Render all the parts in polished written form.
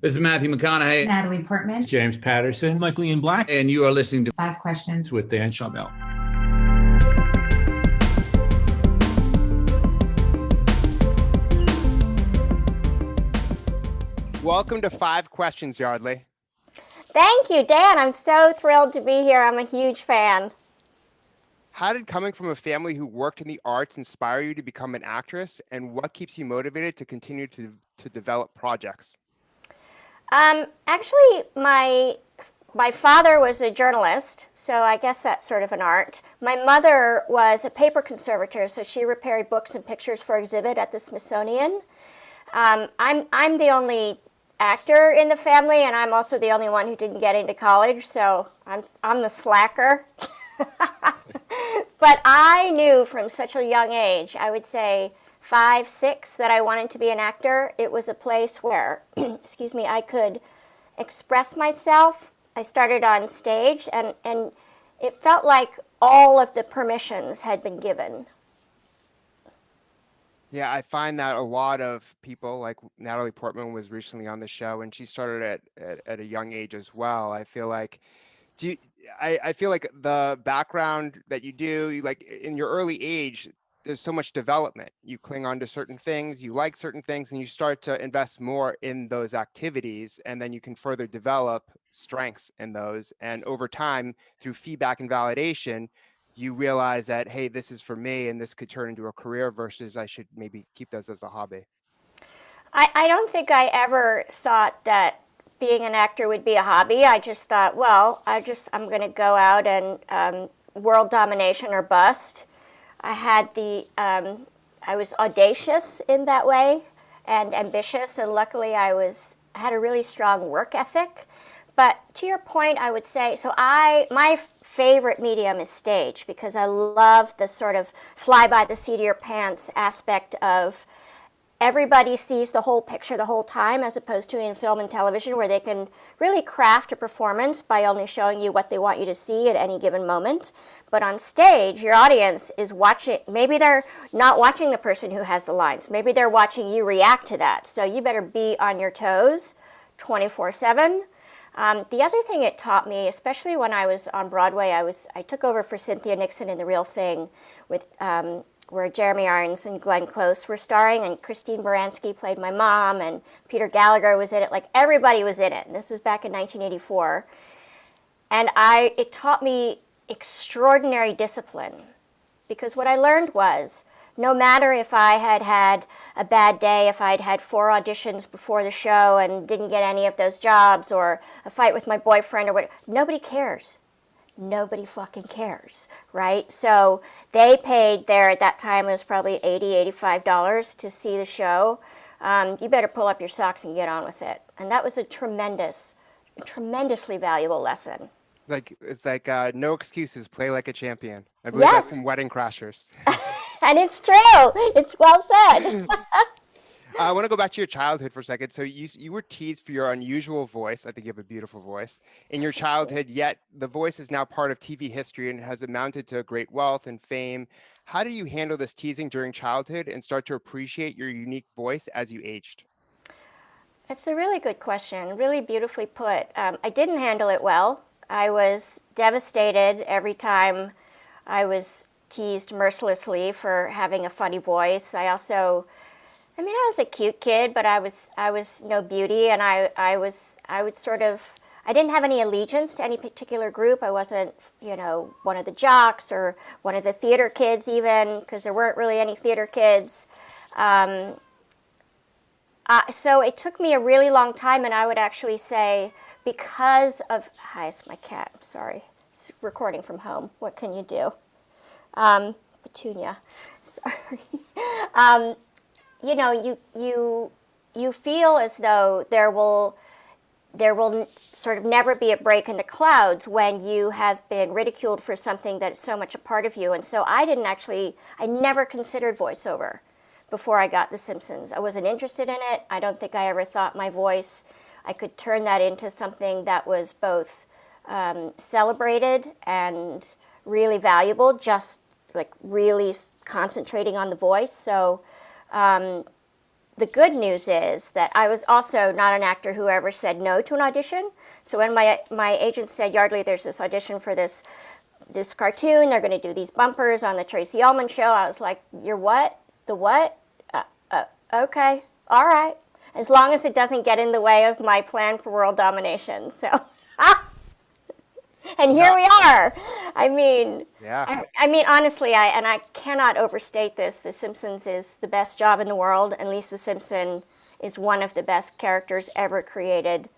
This is Matthew McConaughey. Natalie Portman. James Patterson. Michael Ian Black. And you are listening to Five Questions with Dan Schawbel. Welcome to Five Questions, Yeardley. Thank you, Dan. I'm so thrilled to be here. I'm a huge fan. How did coming from a family who worked in the arts inspire you to become an actress, and what keeps you motivated to continue to develop projects? Actually, my father was a journalist, so I guess that's sort of an art. My mother was a paper conservator, so she repaired books and pictures for exhibit at the Smithsonian. I'm the only actor in the family, and I'm also the only one who didn't get into college, so I'm the slacker. But I knew from such a young age, I would say 5, 6, that I wanted to be an actor. It was a place where, excuse me, I could express myself. I started on stage, and it felt like all of the permissions had been given. Yeah, I find that a lot of people, like Natalie Portman was recently on the show, and she started at a young age as well. I feel like, I feel like the background that you do, like in your early age, there's so much development. You cling on to certain things, you like certain things, and you start to invest more in those activities, and then you can further develop strengths in those. And over time, through feedback and validation, you realize that, hey, this is for me, and this could turn into a career versus I should maybe keep this as a hobby. I don't think I ever thought that being an actor would be a hobby. I just thought, well, I'm going to go out and world domination or bust. I was audacious in that way and ambitious, and luckily I had a really strong work ethic. But to your point, I would say, my favorite medium is stage, because I love the sort of fly by the seat of your pants aspect of everybody sees the whole picture the whole time, as opposed to in film and television, where they can really craft a performance by only showing you what they want you to see at any given moment. But on stage, your audience is watching. Maybe they're not watching the person who has the lines. Maybe they're watching you react to that. So you better be on your toes 24/7. The other thing it taught me, especially when I was on Broadway, I took over for Cynthia Nixon in The Real Thing, with where Jeremy Irons and Glenn Close were starring, and Christine Baranski played my mom, and Peter Gallagher was in it. Like, everybody was in it. And this was back in 1984. And it taught me extraordinary discipline, because what I learned was, no matter if I had had a bad day, if I'd had 4 auditions before the show and didn't get any of those jobs, or a fight with my boyfriend or whatever, nobody cares. Nobody fucking cares, right? So they paid at that time, it was probably $80, $85 to see the show. You better pull up your socks and get on with it. And that was a tremendously valuable lesson. It's like no excuses, play like a champion. I believe that's from Wedding Crashers. And it's true. It's well said. I want to go back to your childhood for a second. So you were teased for your unusual voice. I think you have a beautiful voice in your childhood, yet the voice is now part of TV history and has amounted to great wealth and fame. How do you handle this teasing during childhood and start to appreciate your unique voice as you aged? It's a really good question, really beautifully put. I didn't handle it well. I was devastated every time I was teased mercilessly for having a funny voice. I was a cute kid, but I was no beauty, and I didn't have any allegiance to any particular group. I wasn't, one of the jocks or one of the theater kids even, because there weren't really any theater kids. So it took me a really long time, and I would actually say, because of, hi, it's my cat, I'm sorry. It's recording from home. What can you do? Petunia, sorry. You feel as though there will sort of never be a break in the clouds when you have been ridiculed for something that's so much a part of you. And so I never considered voiceover before I got The Simpsons. I wasn't interested in it. I don't think I ever thought my voice, I could turn that into something that was both celebrated and really valuable, just like really concentrating on the voice. So the good news is that I was also not an actor who ever said no to an audition. So when my agent said, Yeardley, there's this audition for this cartoon, they're going to do these bumpers on the Tracy Ullman show, I was like, you're what? The what? Okay, all right. As long as it doesn't get in the way of my plan for world domination. So, and here we are. I mean, Yeah. I mean, honestly, I cannot overstate this. The Simpsons is the best job in the world, and Lisa Simpson is one of the best characters ever created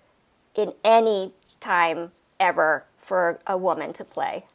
in any time ever for a woman to play.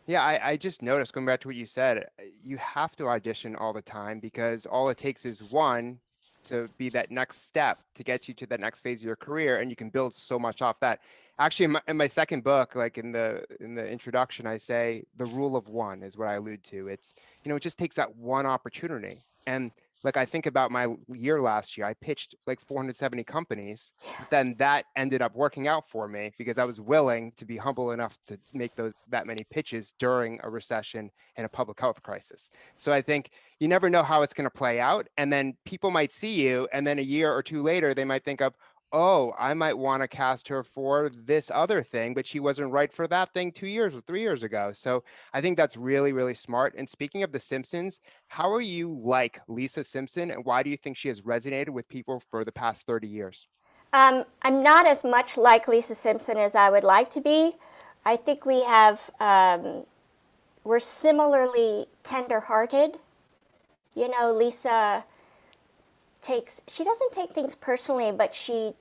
Yeah, I just noticed, going back to what you said, you have to audition all the time because all it takes is one to be that next step to get you to the next phase of your career, and you can build so much off that. Actually, in my second book, like in the introduction, I say the rule of one is what I allude to. It's, it just takes that one opportunity. And like I think about my year last year, I pitched like 470 companies, but then that ended up working out for me because I was willing to be humble enough to make that many pitches during a recession and a public health crisis. So I think you never know how it's going to play out. And then people might see you, and then a year or two later, they might think of, oh, I might want to cast her for this other thing, but she wasn't right for that thing 2 years or 3 years ago. So I think that's really, really smart. And speaking of The Simpsons, how are you like Lisa Simpson, and why do you think she has resonated with people for the past 30 years? I'm not as much like Lisa Simpson as I would like to be. I think we have, we're similarly tender-hearted. Lisa she doesn't take things personally, but she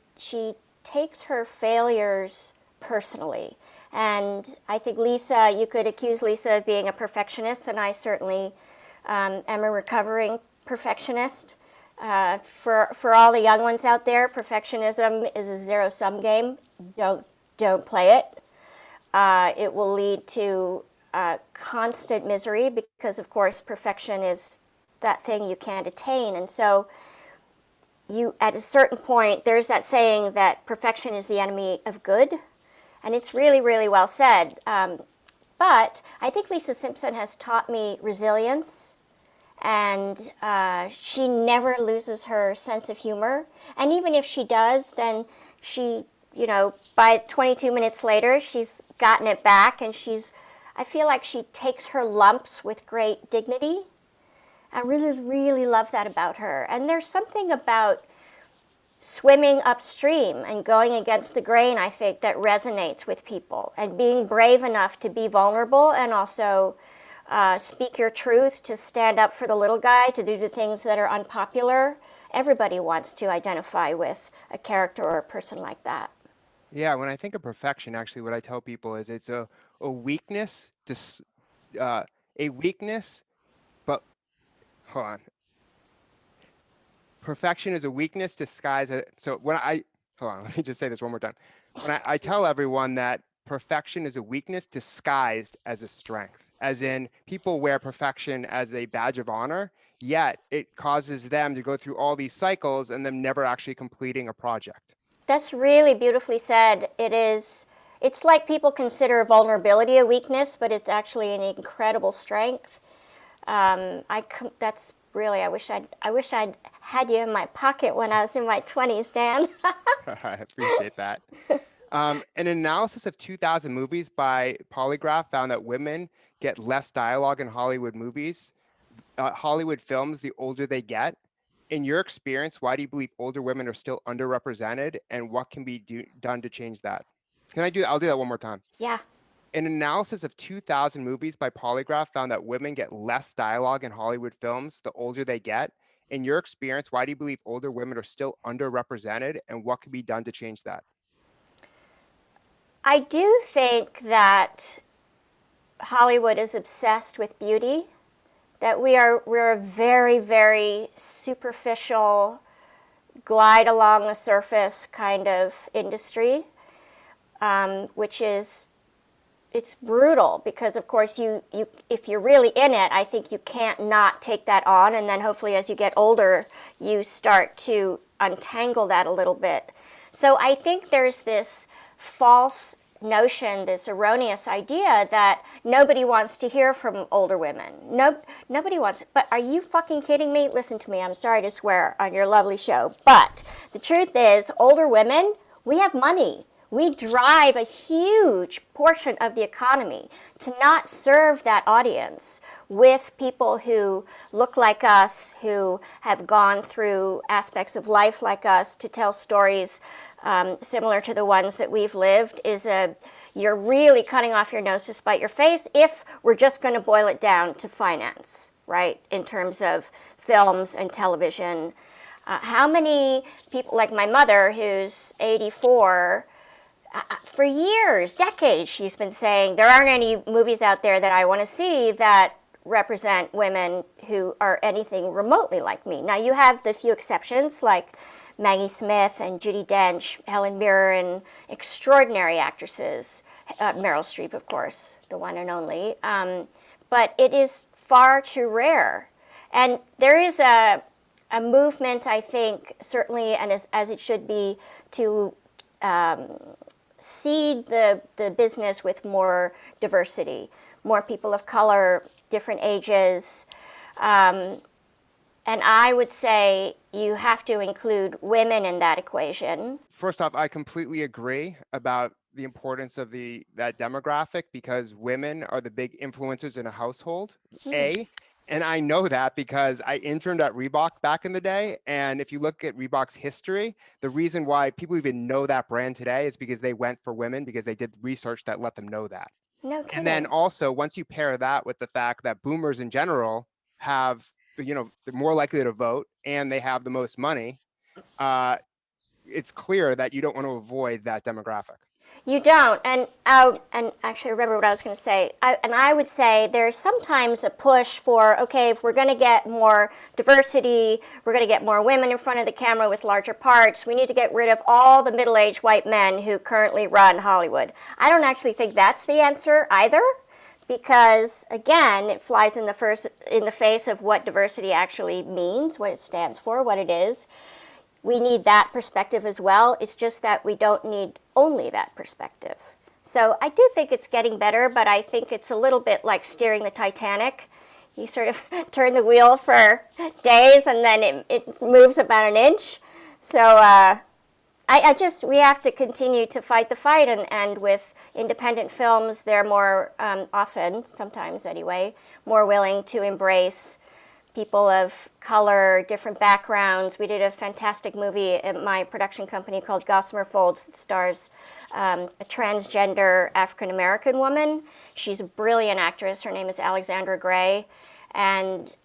takes her failures personally. And I think you could accuse Lisa of being a perfectionist, and I certainly am a recovering perfectionist. For all the young ones out there, perfectionism is a zero-sum game. Don't play it. It will lead to constant misery because, of course, perfection is that thing you can't attain. And so at a certain point, there's that saying that perfection is the enemy of good, and it's really, really well said. But I think Lisa Simpson has taught me resilience, and she never loses her sense of humor. And even if she does, then she, by 22 minutes later, she's gotten it back, and I feel like she takes her lumps with great dignity. I really, really love that about her. And there's something about swimming upstream and going against the grain, I think, that resonates with people. And being brave enough to be vulnerable and also speak your truth, to stand up for the little guy, to do the things that are unpopular. Everybody wants to identify with a character or a person like that. Yeah, when I think of perfection, actually, what I tell people is it's a weakness, but hold on. Perfection is a weakness disguised. So hold on, let me just say this one more time. When I tell everyone that perfection is a weakness disguised as a strength, as in people wear perfection as a badge of honor, yet it causes them to go through all these cycles and them never actually completing a project. That's really beautifully said. It's like people consider vulnerability a weakness, but it's actually an incredible strength. That's really, I wish I'd had you in my pocket when I was in my 20s, Dan. I appreciate that. An analysis of 2,000 movies by Polygraph found that women get less dialogue in Hollywood movies, Hollywood films, the older they get. In your experience, why do you believe older women are still underrepresented, and what can be done to change that? I'll do that one more time. Yeah. An analysis of 2,000 movies by Polygraph found that women get less dialogue in Hollywood films the older they get. In your experience, why do you believe older women are still underrepresented, and what can be done to change that? I do think that Hollywood is obsessed with beauty, that we're a very, very superficial, glide along the surface kind of industry, which is, it's brutal because, of course, you if you're really in it, I think you can't not take that on, and then hopefully as you get older, you start to untangle that a little bit. So I think there's this false notion, this erroneous idea that nobody wants to hear from older women. Nobody wants it. But are you fucking kidding me? Listen to me. I'm sorry to swear on your lovely show. But the truth is, older women, we have money. We drive a huge portion of the economy to not serve that audience with people who look like us, who have gone through aspects of life like us, to tell stories similar to the ones that we've lived. You're really cutting off your nose to spite your face if we're just going to boil it down to finance, right, in terms of films and television. How many people, like my mother, who's 84, for years, decades, she's been saying, there aren't any movies out there that I want to see that represent women who are anything remotely like me. Now, you have the few exceptions, like Maggie Smith and Judi Dench, Helen Mirren, extraordinary actresses, Meryl Streep, of course, the one and only. But it is far too rare. And there is a movement, I think, certainly, and as it should be, to seed the business with more diversity, more people of color, different ages. And I would say you have to include women in that equation. First off, I completely agree about the importance of that demographic, because women are the big influencers in a household, and I know that because I interned at Reebok back in the day. And if you look at Reebok's history, the reason why people even know that brand today is because they went for women, because they did research that let them know that. No kidding. And then also, once you pair that with the fact that boomers in general have, they're more likely to vote and they have the most money, it's clear that you don't want to avoid that demographic. You don't, and actually, I remember what I was going to say. I would say there's sometimes a push for, okay, if we're going to get more diversity, we're going to get more women in front of the camera with larger parts, we need to get rid of all the middle-aged white men who currently run Hollywood. I don't actually think that's the answer either, because again, it flies in the face of what diversity actually means, what it stands for, what it is. We need that perspective as well. It's just that we don't need only that perspective. So I do think it's getting better, but I think it's a little bit like steering the Titanic. You sort of turn the wheel for days and then it moves about an inch. So we have to continue to fight the fight. And with independent films, they're more often, sometimes anyway, more willing to embrace people of color, different backgrounds. We did a fantastic movie at my production company called Gossamer Folds that stars a transgender African-American woman. She's a brilliant actress. Her name is Alexandra Gray. And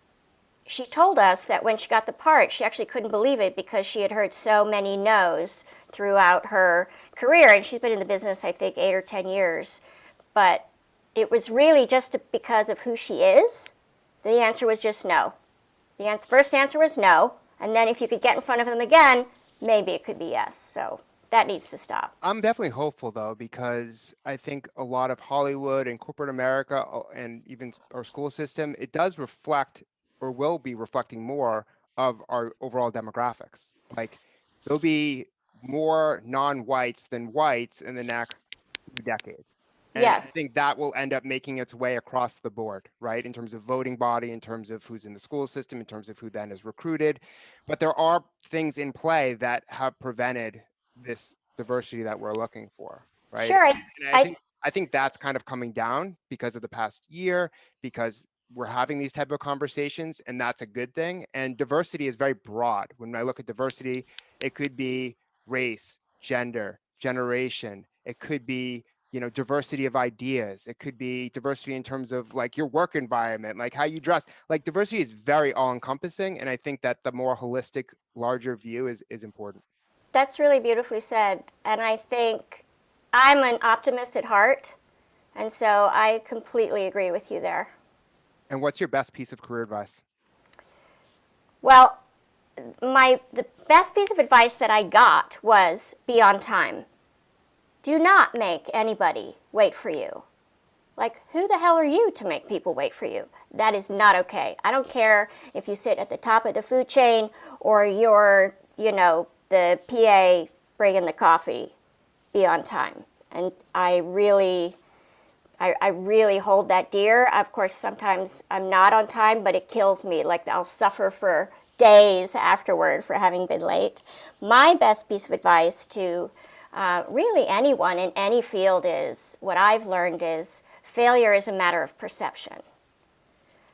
she told us that when she got the part, she actually couldn't believe it because she had heard so many no's throughout her career. And she's been in the business, I think, 8 or 10 years. But it was really just because of who she is. The answer was just no. The first answer was no, and then if you could get in front of them again, maybe it could be yes. So that needs to stop. I'm definitely hopeful, though, because I think a lot of Hollywood and corporate America and even our school system, it does reflect or will be reflecting more of our overall demographics. Like there'll be more non-whites than whites in the next few decades. And yes. I think that will end up making its way across the board, right? In terms of voting body, in terms of who's in the school system, in terms of who then is recruited. But there are things in play that have prevented this diversity that we're looking for, right? Sure. And I think that's kind of coming down because of the past year, because we're having these type of conversations, and that's a good thing. And diversity is very broad. When I look at diversity, it could be race, gender, generation. It could be diversity of ideas. It could be diversity in terms of like your work environment, like how you dress. Like diversity is very all encompassing. And I think that the more holistic, larger view is important. That's really beautifully said. And I think I'm an optimist at heart. And so I completely agree with you there. And what's your best piece of career advice? Well, the best piece of advice that I got was be on time. Do not make anybody wait for you. Like, who the hell are you to make people wait for you? That is not okay. I don't care if you sit at the top of the food chain or you're, the PA bringing the coffee. Be on time. And I really hold that dear. Of course, sometimes I'm not on time, but it kills me. Like, I'll suffer for days afterward for having been late. My best piece of advice to really anyone in any field is, what I've learned is, failure is a matter of perception.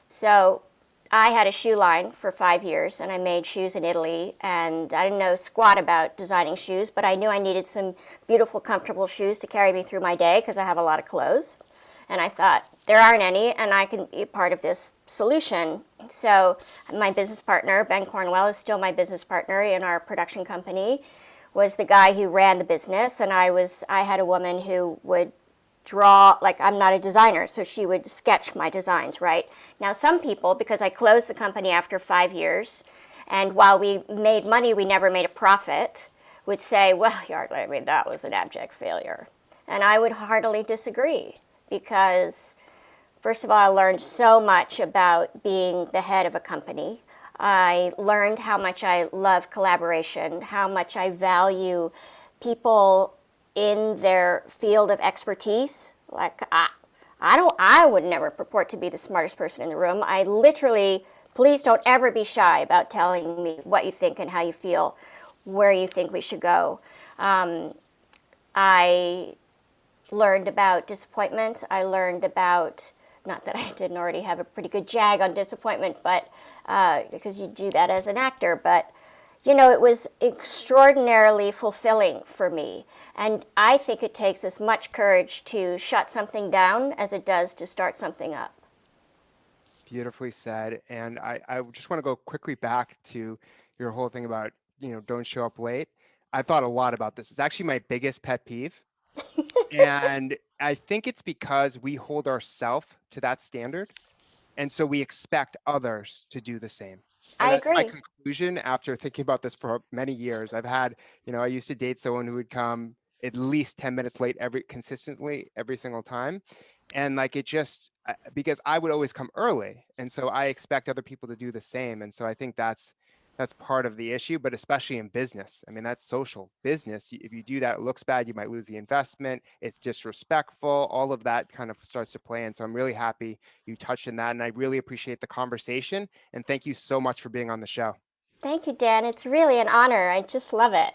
So I had a shoe line for 5 years, and I made shoes in Italy, and I didn't know squat about designing shoes, but I knew I needed some beautiful, comfortable shoes to carry me through my day because I have a lot of clothes. And I thought, there aren't any, and I can be part of this solution. So my business partner, Ben Cornwell, is still my business partner in our production company, was the guy who ran the business, and I had a woman who would draw, like, I'm not a designer, so she would sketch my designs, right? Now, some people, because I closed the company after 5 years, and while we made money, we never made a profit, would say, well, Yeardley, I mean, that was an abject failure. And I would heartily disagree, because first of all, I learned so much about being the head of a company. I learned how much I love collaboration, how much I value people in their field of expertise. Like, I would never purport to be the smartest person in the room. I literally, please don't ever be shy about telling me what you think and how you feel, where you think we should go. I learned about disappointment. I learned about, not that I didn't already have a pretty good jag on disappointment, but because you do that as an actor, but you know, it was extraordinarily fulfilling for me. And I think it takes as much courage to shut something down as it does to start something up. Beautifully said. And I just want to go quickly back to your whole thing about, don't show up late. I thought a lot about this. It's actually my biggest pet peeve. And I think it's because we hold ourselves to that standard. And so we expect others to do the same. And I that's my agree. conclusion after thinking about this for many years. I've had, I used to date someone who would come at least 10 minutes late consistently every single time. And like, it just, because I would always come early. And so I expect other people to do the same. And so I think that's part of the issue, but especially in business. I mean, that's social business. If you do that, it looks bad, you might lose the investment. It's disrespectful. All of that kind of starts to play. And so I'm really happy you touched on that. And I really appreciate the conversation. And thank you so much for being on the show. Thank you, Dan. It's really an honor. I just love it.